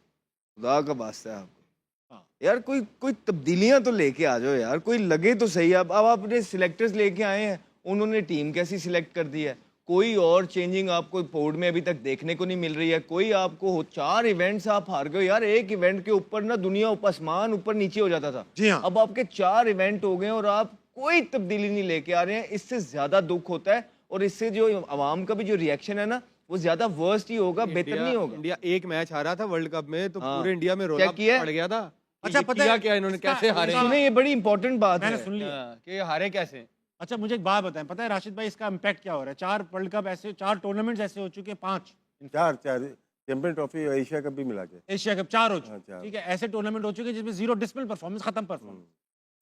खुदा का वास्ता है आपको। हाँ। यार कोई कोई तब्दीलियां तो लेके आ जाओ यार, कोई लगे तो सही। अब आपने सिलेक्टर्स लेके आए हैं, उन्होंने टीम कैसी सिलेक्ट कर दी है, कोई और चेंजिंग आपको बोर्ड में अभी तक देखने को नहीं मिल रही है। कोई आपको 4 इवेंट्स आप हार गए यार, एक इवेंट के ऊपर ना दुनिया आसमान ऊपर नीचे हो जाता था। जी हाँ। अब आपके 4 इवेंट हो गए और आप कोई तब्दीली नहीं लेके आ रहे हैं। इससे ज्यादा दुख होता है और इससे जो आवाम का भी जो रिएक्शन है ना वो ज्यादा वर्स्ट ही होगा, बेहतर नहीं होगा। इंडिया एक मैच हारा था वर्ल्ड कप में तो हाँ। पूरे इंडिया में रोला क्या किया? पड़ गया था। अच्छा, ये पता किया है क्या इन्होंने, इसका- कैसे हारे? इसका- सुने, ये बड़ी इंपॉर्टेंट बात मैंने है। सुन लिया। हाँ, कि ये हारे कैसे? अच्छा मुझे एक बात बताएं, पता है राशिद भाई इसका इम्पैक्ट क्या हो रहा है? 4 वर्ल्ड कप ऐसे, 4 टूर्नामेंट्स ऐसे हो चुके हैं, 5 चार चैंपियन ट्रॉफी एशिया कप भी मिला के। एशिया कप 4 हो हाँ, चुके, 4। ठीक है। ऐसे टूर्नामेंट हो चुके हैं जिसमें 0 डिसिप्लिन परफॉर्मेंस, खत्म परफॉर्मेंस।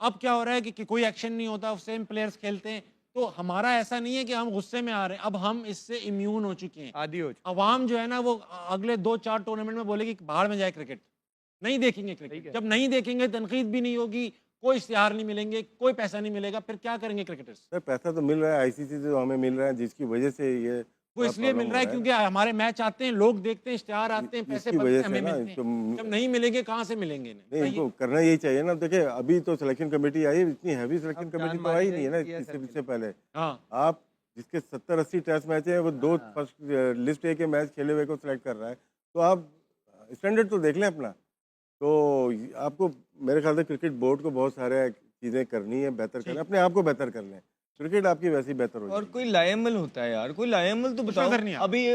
अब क्या हो रहा है कि कोई एक्शन नहीं होता, सेम प्लेयर्स खेलते हैं। तो हमारा ऐसा नहीं है कि हम गुस्से में आ रहे हैं, अब हम इससे इम्यून हो चुके हैं। आदि हो चुके। अवाम जो है ना वो अगले 2-4 टूर्नामेंट में बोलेगी कि बाहर में जाए क्रिकेट, नहीं देखेंगे क्रिकेट। जब नहीं देखेंगे तनकीद भी नहीं होगी, कोई इश्तिहार नहीं मिलेंगे, कोई पैसा नहीं मिलेगा, फिर क्या करेंगे क्रिकेटर्स? सर पैसा तो मिल रहा है आईसीसी से, जो हमें मिल रहा है, जिसकी वजह से ये वो इसलिए मिल रहा है क्योंकि हमारे मैच आते हैं, लोग देखते हैं, इश्तिहार आते हैं, पैसे इसकी बनते वजह हैं, से हमें ना, मिलते तो हैं। जब नहीं मिलेंगे कहाँ से मिलेंगे? नहीं, इनको करना यही चाहिए ना। देखिए अभी तो सिलेक्शन कमेटी आई है, इतनी हैवी सिलेक्शन अब कमेटी जान तो आई मारी नहीं है ना जाएगी, इससे ऐसा इससे पहले। हाँ आप जिसके 70-80 टेस्ट मैच है वो 2 फर्स्ट लिस्ट ए के मैच खेले हुए को सिलेक्ट कर रहा है, तो आप स्टैंडर्ड तो देख लें अपना। तो आपको मेरे ख्याल से क्रिकेट बोर्ड को बहुत सारे चीज़ें करनी है, बेहतर करना है, अपने आप को बेहतर कर लें, क्रिकेट आपकी वैसे ही बेहतर हो और जाएगी। कोई लायमल होता है यार, कोई लायमल तो बताओ। नजर नहीं आता। अभी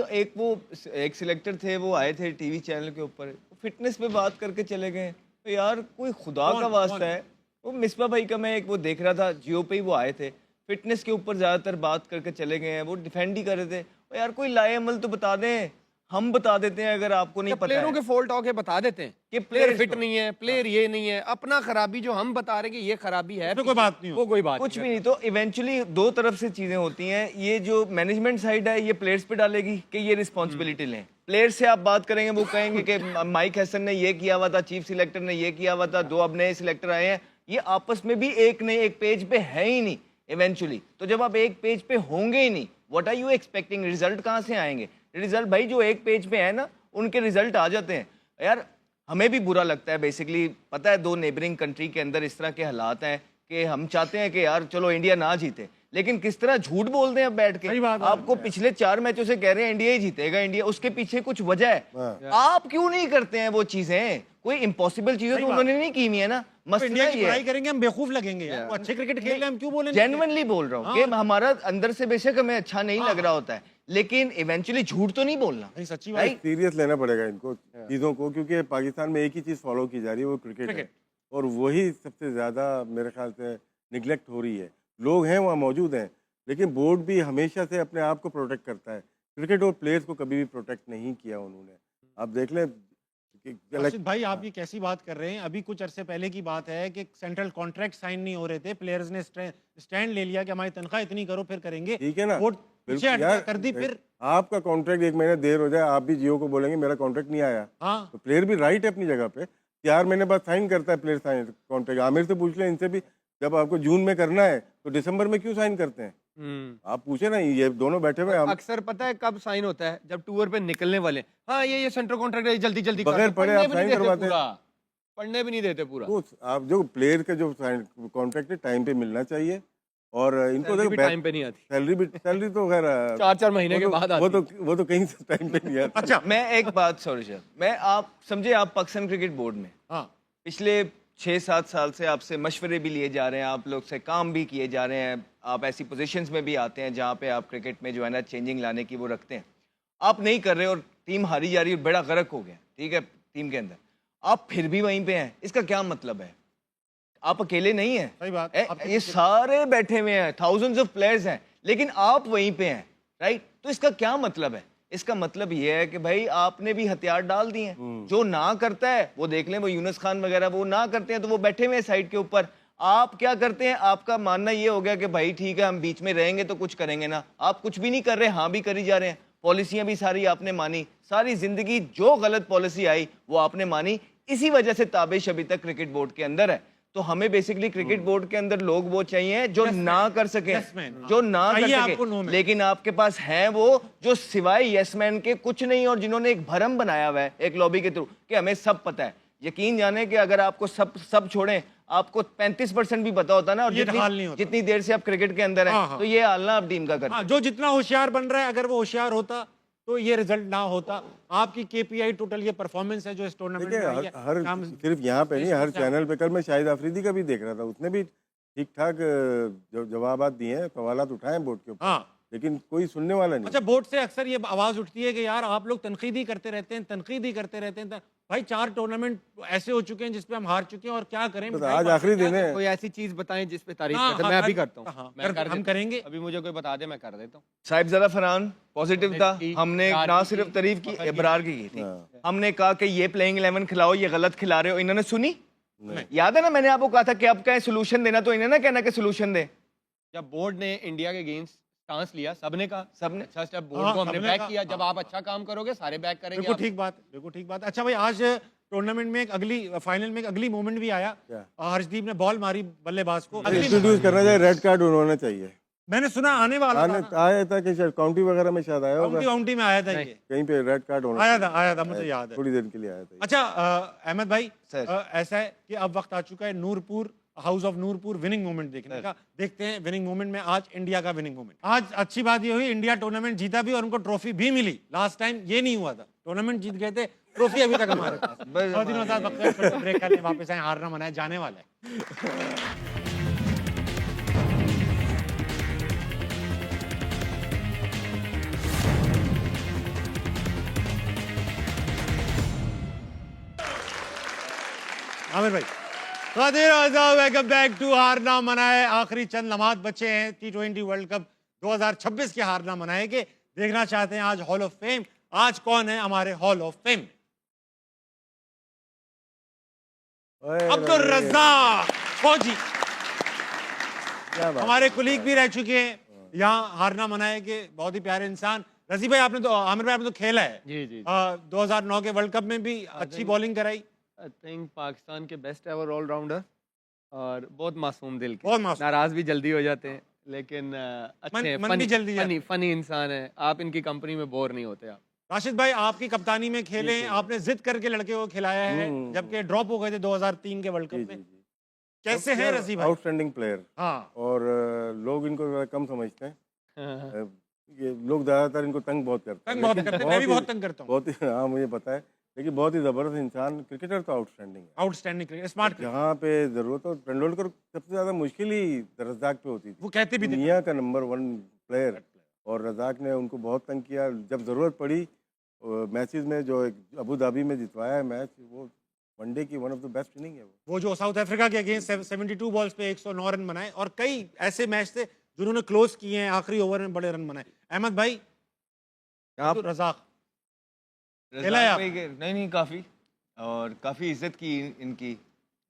एक सिलेक्टर थे, वो आए थे टीवी चैनल के ऊपर, फिटनेस पे बात करके चले गए। तो यार कोई खुदा का वास्ता है, वो मिसबा भाई का मैं एक वो देख रहा था जियो पे ही, वो आए थे, फिटनेस के ऊपर ज्यादातर बात करके चले गए हैं, वो डिफेंड ही कर रहे थे। और यार कोई लायमल तो बता दें, हम बता देते हैं अगर आपको नहीं पता प्लेयरों है के फॉल्ट होके बता देते हैं कि प्लेयर players फिट को- नहीं है, प्लेयर ये नहीं है, अपना खराबी जो हम बता रहे हैं कि ये खराबी है, उसमें कोई बात नहीं वो कोई बात कुछ नहीं भी नहीं। तो इवेंचुअली 2 तरफ से चीजें होती हैं। ये जो मैनेजमेंट साइड है ये प्लेयर्स पे डालेगी कि ये रिस्पॉन्सिबिलिटी लें। प्लेयर्स से आप बात करेंगे, वो कहेंगे कि माइक हसन ने ये किया हुआ था, चीफ सिलेक्टर ने ये किया हुआ था, 2 अब नए सिलेक्टर आए हैं, ये आपस में भी एक पेज पे है ही नहीं इवेंचुअली। तो जब आप एक पेज पे होंगे ही नहीं, what are you expecting? Result कहाँ से आएंगे? रिजल्ट भाई जो एक पेज पे है ना, उनके रिजल्ट आ जाते हैं। यार हमें भी बुरा लगता है बेसिकली, पता है 2 नेबरिंग कंट्री के अंदर इस तरह के हालात हैं कि हम चाहते हैं कि यार चलो इंडिया ना जीते, लेकिन किस तरह झूठ बोलते हैं अब बैठ के। सही बात है। आपको पिछले 4 मैचों से कह रहे हैं इंडिया ही जीतेगा, इंडिया, उसके पीछे कुछ वजह है। आप क्यों नहीं करते हैं वो चीजें? कोई इम्पॉसिबल चीजें तो उन्होंने नहीं की हुई है ना। तो मसला इंडिया की ये बुराई है, करेंगे हम बेवकूफ लगेंगे यार। वो अच्छे क्रिकेट खेल रहे हैं, हम क्यों बोलेंगे? जेन्युइनली बोल रहा हूँ कि हमारा अंदर से बेशक हमें अच्छा नहीं लग रहा होता है, लेकिन इवेंचुअली झूठ तो नहीं बोलना। नहीं सच्ची बात है। सीरियस लेना पड़ेगा इनको चीज़ों को, क्योंकि पाकिस्तान में एक ही चीज़ फॉलो की जा रही है, वो क्रिकेट है, क्रिकेट। और वही सबसे ज़्यादा मेरे ख्याल से निगलेक्ट हो रही है। लोग हैं वहाँ मौजूद हैं, लेकिन बोर्ड भी हमेशा से अपने आप को प्रोटेक्ट करता है। क्रिकेट और प्लेयर्स को कभी भी प्रोटेक्ट नहीं किया उन्होंने। आप देख लें राशिद भाई आप ये कैसी बात कर रहे हैं? अभी कुछ अरसे पहले की बात है कि सेंट्रल कॉन्ट्रैक्ट साइन नहीं हो रहे थे, प्लेयर्स ने स्टैंड ले लिया कि हमारी तनख्वाह इतनी करो फिर करेंगे। ठीक है ना, वो पीछे बिल्कुल हटा यार, कर दी फिर। आपका कॉन्ट्रैक्ट 1 महीना देर हो जाए, आप भी जियो को बोलेंगे मेरा कॉन्ट्रैक्ट नहीं आया, हाँ तो प्लेयर भी राइट है अपनी जगह पे। 4 महीने बाद साइन करता है प्लेयर, साइन कॉन्ट्रैक्ट। आमिर से पूछ लें, इनसे भी, जब आपको जून में करना है तो दिसंबर में क्यों साइन करते हैं? आप पूछे ना, ये दोनों बैठे हुए हम अक्सर पता है कब साइन होता है? जब टूर पे निकलने वाले, हाँ ये सेंट्रल कॉन्ट्रैक्ट है, जल्दी जल्दी बगैर पढ़े आप साइन करवाते हैं। पढ़ने भी नहीं देते पूरा। तो आप जो प्लेयर का जो कॉन्ट्रैक्ट है टाइम पे मिलना चाहिए, और इनको सैलरी भी देखो टाइम पे नहीं आती, सैलरी तो खैर 4-4 महीने के बाद आती। वो तो कहीं से टाइम पे नहीं आता। अच्छा मैं एक बात, सॉरी सर, मैं आप समझे, आप पाकिस्तान क्रिकेट बोर्ड में हाँ पिछले 6-7 साल से आपसे मशवरे भी लिए जा रहे हैं, आप लोग से काम भी किए जा रहे हैं, आप ऐसी पोजीशंस में भी आते हैं जहाँ पे आप क्रिकेट में जो है ना चेंजिंग लाने की वो रखते हैं। आप नहीं कर रहे और टीम हारी जा रही है, बड़ा गर्क हो गया, ठीक है, टीम के अंदर आप फिर भी वहीं पे हैं, इसका क्या मतलब है? आप अकेले नहीं हैं, सही बात। ये सारे बैठे हुए हैं, थाउजेंड्स ऑफ प्लेयर्स हैं, लेकिन आप वहीं पे हैं, राइट? तो इसका क्या मतलब है? इसका मतलब ये है कि भाई आपने भी हथियार डाल दिए हैं। जो ना करता है वो देख लें, वो यूनुस खान वगैरह, वो ना करते हैं तो वो बैठे हुए हैं साइड के ऊपर। आप क्या करते हैं? आपका मानना ये हो गया कि भाई ठीक है हम बीच में रहेंगे तो कुछ करेंगे ना। आप कुछ भी नहीं कर रहे, हाँ भी करी जा रहे हैं। पॉलिसियां भी सारी आपने मानी, सारी जिंदगी जो गलत पॉलिसी आई वो आपने मानी। इसी वजह से ताबिश अभी तक क्रिकेट बोर्ड के अंदर है। तो हमें बेसिकली क्रिकेट बोर्ड के अंदर लोग वो चाहिए जो ना कर सके, जो ना कर सके, लेकिन आपके पास है वो जो सिवाय यस मैन के कुछ नहीं, और जिन्होंने एक भरम बनाया हुआ है एक लॉबी के थ्रू कि हमें सब पता है। यकीन जाने कि अगर आपको सब छोड़ें, आपको 35% भी पता होता ना, और ये हाल नहीं होता। जितनी देर से आप क्रिकेट के अंदर हैं, तो ये हाल ना आप टीम का करते। हाँ, जो जितना होशियार बन रहा है, अगर वो होशियार होता तो ये रिजल्ट ना होता। आपकी केपीआई टोटल ये परफॉर्मेंस है जो इस टूर्नामेंट में आई है। हर सिर्फ यहाँ पे नहीं, हर चैनल पे। कल मैं शाहिद अफरीदी का भी देख रहा था, उसने भी ठीक ठाक जवाबात दिए हैं, सवालात उठाए बोर्ड के ऊपर, लेकिन कोई सुनने वाला नहीं। अच्छा, बोर्ड से अक्सर ये आवाज उठती है कि यार आप लोग तनकीद ही करते रहते हैं, तनकीद ही करते रहते हैं। भाई 4 टूर्नामेंट ऐसे हो चुके हैं जिसपे हम हार चुके हैं, और क्या करें? तो आज आखिरी दिन है। कोई ऐसी चीज बताएं जिस पे तारीफ हाँ, करते हैं। हाँ, मैं अभी हाँ, करता हूँ, हाँ, मैं कर हम देता करेंगे। हूँ। अभी मुझे कोई बता दे, मैं कर देता हूँ। साहिब ज़रा फरहान पॉजिटिव था, हमने ना सिर्फ तारीफ की, इबरार की थी। हमने कहा कि ये प्लेइंग 11 खिलाओ, ये गलत खिला रहे हो। इन्होंने सुनी? याद है ना, मैंने आपको कहा था कि अब क्या सोल्यूशन देना, तो इन्हें ना कहना कि सोल्यूशन दे। जब बोर्ड ने इंडिया के अगेंस्ट स्टांस लिया, सबने कहा, सबने अच्छा स्टेप बोर्ड को हमने बैक किया। जब आप अच्छा काम करोगे, सारे बैक करेंगे। बिल्कुल ठीक बात, बिल्कुल ठीक बात। अच्छा भाई, आज टूर्नामेंट में फाइनल में एक अगली मोमेंट भी आया। हर्षदीप ने बॉल मारी बल्लेबाज को। इंट्रोड्यूस करना चाहिए, रेड कार्ड उन्होंने चाहिए। मैंने सुना आने वाला आया था कि शायद काउंटी वगैरह में शायद आया होगा, काउंटी में आया था, ये कहीं पे रेड कार्ड होना आया था, मुझे याद है। थोड़ी देर के लिए आया था। अच्छा अहमद भाई, ऐसा है कि अब वक्त आ चुका है Noorpur, house of Noorpur winning moment देखने का। देखते हैं विनिंग मोमेंट में आज इंडिया का विनिंग मोमेंट। आज अच्छी बात ये हुई, इंडिया टूर्नामेंट जीता भी और उनको ट्रॉफी भी मिली। लास्ट टाइम ये नहीं हुआ था, टूर्नामेंट जीत गए थे, ट्रॉफी अभी तक हमारे पास। बहुत दिनों बाद वक्त ब्रेक करने वापस आए, हारना मनाए जाने वाला है। आमिर भाई, वेलकम बैक टू हारना मनाए। आखिरी चंद लम्हात बचे हैं T20 वर्ल्ड कप 2026 के हारना मनाए के। देखना चाहते हैं आज हॉल ऑफ फेम, आज कौन है हमारे hall of fame? Abdul Razzaq फौजी, हमारे कुलीग भी रह चुके हैं यहाँ हारना मनाए के, बहुत ही प्यारे इंसान। रजी भाई, आपने तो, आमिर भाई आपने तो खेला है जी जी 2009 के वर्ल्ड कप में भी अच्छी बॉलिंग कराई। आई थिंक पाकिस्तान के बेस्ट एवर ऑलराउंडर, और बहुत मासूम दिल के, बहुत मासूम। नाराज भी जल्दी हो जाते हैं, लेकिन अच्छे मन भी जल्दी जाता है। फनी इंसान है। आप इनकी कंपनी में बोर नहीं होते। आप राशिद भाई, आपकी कप्तानी में खेले, आपने जिद करके लड़के को खिलाया है, जबकि ड्रॉप हो गए थे 2003 के वर्ल्ड कप में। कैसे है रजी भाई? Outstanding player. हाँ, और लोग इनको ज़रा कम समझते हैं। ये लोग ज़्यादातर इनको तंग बहुत करते हैं। मैं भी बहुत तंग करता हूँ। बहुत ही, हाँ मुझे पता है, लेकिन बहुत ही जबरदस्त इंसान। क्रिकेटर तो आउटस्टैंडिंग है, आउटस्टैंडिंग क्रिकेटर, स्मार्ट। जहाँ पे जरूरत हो, तेंदुलकर सबसे ज्यादा मुश्किल ही रज़ाक पे होती थी। वो कहते भी थे दुनिया का नंबर 1 प्लेयर, और रज़ाक ने उनको बहुत तंग किया। जब जरूरत पड़ी मैचेस में, जो अबू धाबी में जितवाया है मैच, वो वनडे की one of the best inning है। वो जो साउथ अफ्रीका के अगेंस्ट 72 बॉल्स पे 109 रन बनाए, और कई ऐसे मैच थे जिन्होंने क्लोज किए हैं, आखिरी ओवर में बड़े रन बनाए। अहमद भाई, आप रज़ाक खेला है आप? नहीं, काफ़ी, और काफ़ी इज्जत की इनकी,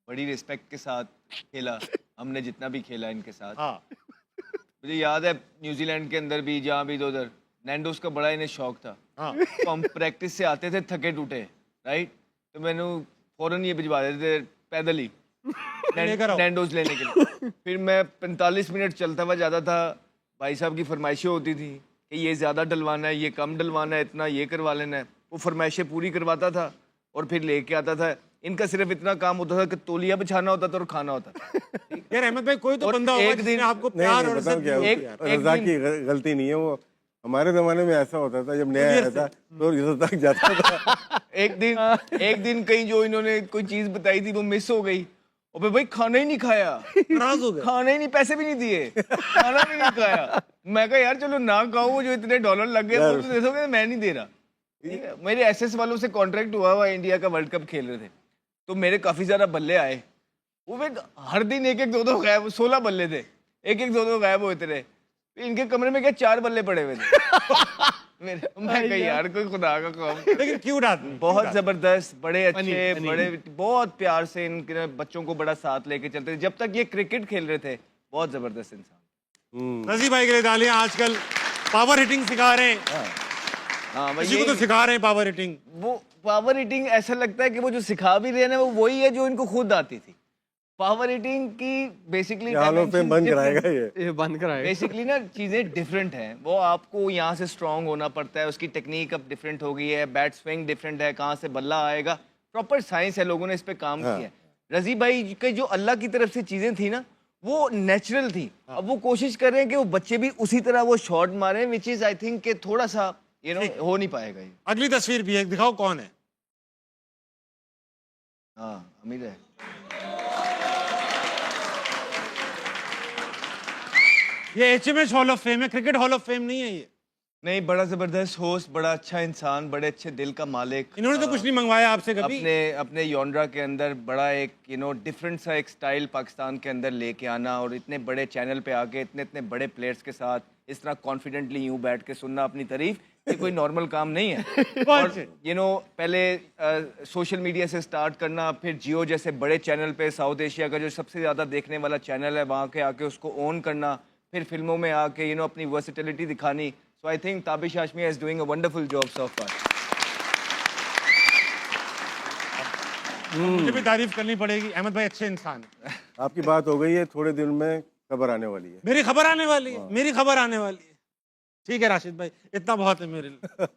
बड़ी रिस्पेक्ट के साथ खेला हमने, जितना भी खेला इनके साथ। हाँ। मुझे याद है न्यूजीलैंड के अंदर भी, जहाँ भी उधर, नैंडोस का बड़ा इन्हें शौक था। हाँ। तो हम प्रैक्टिस से आते थे थके टूटे, राइट, तो मैंने फौरन ये भिजवा देते थे पैदल ही नैंडोस लेने के लिए। फिर मैं 45 मिनट चलता हुआ जाता था, भाई साहब की फरमाइशें होती थी कि ये ज़्यादा डलवाना है, ये कम डलवाना है, इतना ये करवा लेना है। वो फरमाइशें पूरी करवाता था और फिर लेके आता था। इनका सिर्फ इतना काम होता था कि तौलिया बिछाना होता था और खाना होता था। यार अहमद भाई, कोई तो बंदा होगा जिसने आपको प्यार और इज्जत दी होगी। रज़ाक की गलती नहीं है वो। हमारे जमाने में ऐसा होता था, जब नया आया था तो रज़ाक जाता था। एक दिन कहीं जो इन्होंने कोई चीज बताई थी वो मिस हो गई, और फिर भाई खाना ही नहीं खाया, नाराज हो गए, खाना ही नहीं, पैसे भी नहीं दिए, खाना भी नहीं खाया। मैं कहा यार चलो ना खाओ, वो जो इतने डॉलर लग गए वो तो दे दोगे, मैं नहीं दे रहा। ठीक है, मेरे एसएस वालों से कॉन्ट्रैक्ट हुआ इंडिया का वर्ल्ड कप खेल रहे थे, तो मेरे काफी ज्यादा बल्ले आए। वो फिर हर दिन एक एक दो गायब, 16 बल्ले थे, एक एक दो गायब होते रहे। इनके कमरे में क्या 4 बल्ले पड़े हुए थे। मैं कही यार कोई खुदा का काम। लेकिन क्यूट आदमी, बहुत जबरदस्त, बड़े अच्छे, बड़े बहुत प्यार से इनके बच्चों को बड़ा साथ लेके चलते थे जब तक ये क्रिकेट खेल रहे थे। बहुत जबरदस्त इंसान। रजी भाई के लिए तालियां। आजकल पावर हिटिंग सिखा रहे हैं। हाँ, किसी को तो सिखा रहे हैं पावर हिटिंग। वो पावर हिटिंग ऐसा लगता है कि वो जो सिखा भी रहे हैं वो वही है जो इनको खुद आती थी। पावर हिटिंग की बेसिकली बंद कराएगा ये बंद कराएगा। बेसिकली ना चीजें डिफरेंट हैं, वो आपको यहाँ से स्ट्रांग होना पड़ता है, उसकी टेक्निक अब डिफरेंट हो गई है, बैट स्विंग डिफरेंट है, कहाँ से बल्ला आएगा, प्रॉपर साइंस है, लोगों ने इस पे काम किया है। रजी भाई के जो अल्लाह की तरफ से चीजें थी ना, वो नेचुरल थी। अब वो कोशिश कर रहे हैं कि वो बच्चे भी उसी तरह वो शॉट मारे, विच इज आई थिंक कि थोड़ा सा हो नहीं पाएगा ये। अगली तस्वीर भी है, दिखाओ कौन है। हाँ, अमीर है। ये HMH हॉल ऑफ फेम है, क्रिकेट हॉल ऑफ फेम नहीं है ये। नहीं, बड़ा जबरदस्त होस्ट, बड़ा अच्छा इंसान, बड़े अच्छे दिल का मालिक। इन्होंने तो कुछ नहीं मंगवाया आपसे कभी। अपने योनरा के अंदर बड़ा एक डिफरेंट सा एक स्टाइल पाकिस्तान के अंदर लेके आना, और इतने बड़े चैनल पे आके इतने इतने बड़े प्लेयर्स के साथ इस तरह कॉन्फिडेंटली यूं बैठ के सुनना अपनी तारीफ, ये कोई नॉर्मल काम नहीं है। और पहले सोशल मीडिया से स्टार्ट करना, फिर जियो जैसे बड़े चैनल पे साउथ एशिया का जो सबसे ज़्यादा देखने वाला चैनल है वहाँ के आके उसको ओन करना, फिर फिल्मों में आके अपनी वर्सिटिलिटी दिखानी। So I think Tabish Hashmi is doing a wonderful job so far. मुझे भी तारीफ करनी पड़ेगी, अहमद भाई अच्छे इंसान है। आपकी बात हो गई है, थोड़े दिन में खबर आने वाली है। मेरी खबर आने वाली है, मेरी खबर आने वाली है। ठीक है राशिद भाई, इतना बहुत है मेरे लिए।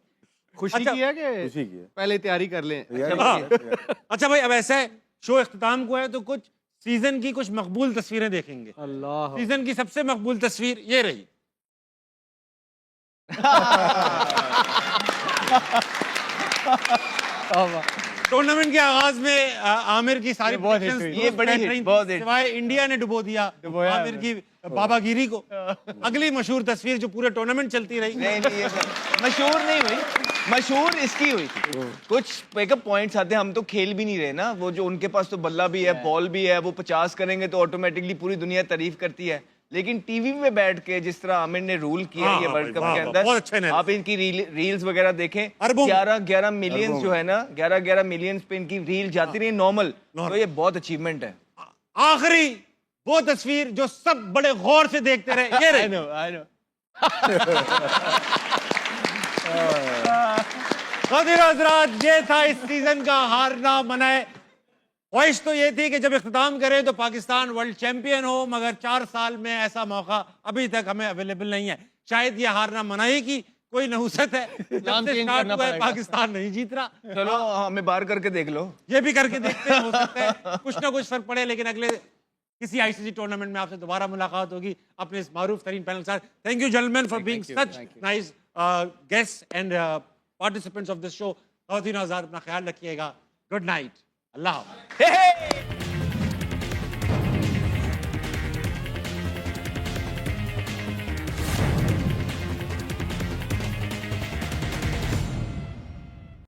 खुशी अच्छा, की है कि खुशी की है। पहले तैयारी कर लें। अच्छा भाई, अब ऐसा है, शो इख्तिताम को है तो कुछ सीजन की कुछ मकबूल तस्वीरें देखेंगे। अल्लाह, सीजन की सबसे मकबूल तस्वीर ये रही। टूर्नामेंट के आगाज में आमिर की सारी बहुत हिट हुई। ये बड़ी हिट, बहुत हिट। सिवाय इंडिया ने डुबो दिया आमिर की बाबागिरी को। अगली मशहूर तस्वीर जो पूरे टूर्नामेंट चलती रही। नहीं, ये मशहूर नहीं हुई, मशहूर इसकी हुई थी। कुछ पिकअप पॉइंट्स आते हैं, हम तो खेल भी नहीं रहे ना, वो जो उनके पास तो बल्ला भी है, बॉल भी है, वो 50 करेंगे तो ऑटोमेटिकली पूरी दुनिया तारीफ करती है। लेकिन टीवी में बैठ के जिस तरह आमिर ने रूल किया ये वर्ल्ड कप के अंदर, आप इनकी रील्स वगैरह देखें, 11 मिलियन जो है ना, 11 मिलियन पे इनकी रील जाती रही नॉर्मल, तो ये बहुत अचीवमेंट है। आखिरी वो तस्वीर जो सब बड़े गौर से देखते रहे, ये रही। I know. हज़रात, ये था इस सीजन का हारना मनाए। ख्वाहिश तो ये थी कि जब इख्तिताम करें तो पाकिस्तान वर्ल्ड चैंपियन हो, मगर 4 साल में ऐसा मौका अभी तक हमें अवेलेबल नहीं है। शायद ये हारना मनाही की कोई नहुसत है, जब से स्टार्ट हुआ है पाकिस्तान नहीं जीत रहा। चलो हमें बाहर करके देख लो, ये भी करके देखते हैं, हो सकता है कुछ ना कुछ फर्क पड़े। लेकिन अगले किसी ICC टूर्नामेंट में आपसे दोबारा मुलाकात होगी अपने इस मारूफ तरीन पैनल के साथ। Thank you gentleman for being such nice guests and participants of this show. बहुत ही नाज़ार, अपना ख्याल रखिएगा। गुड नाइट, अल्लाह हाफ़िज़।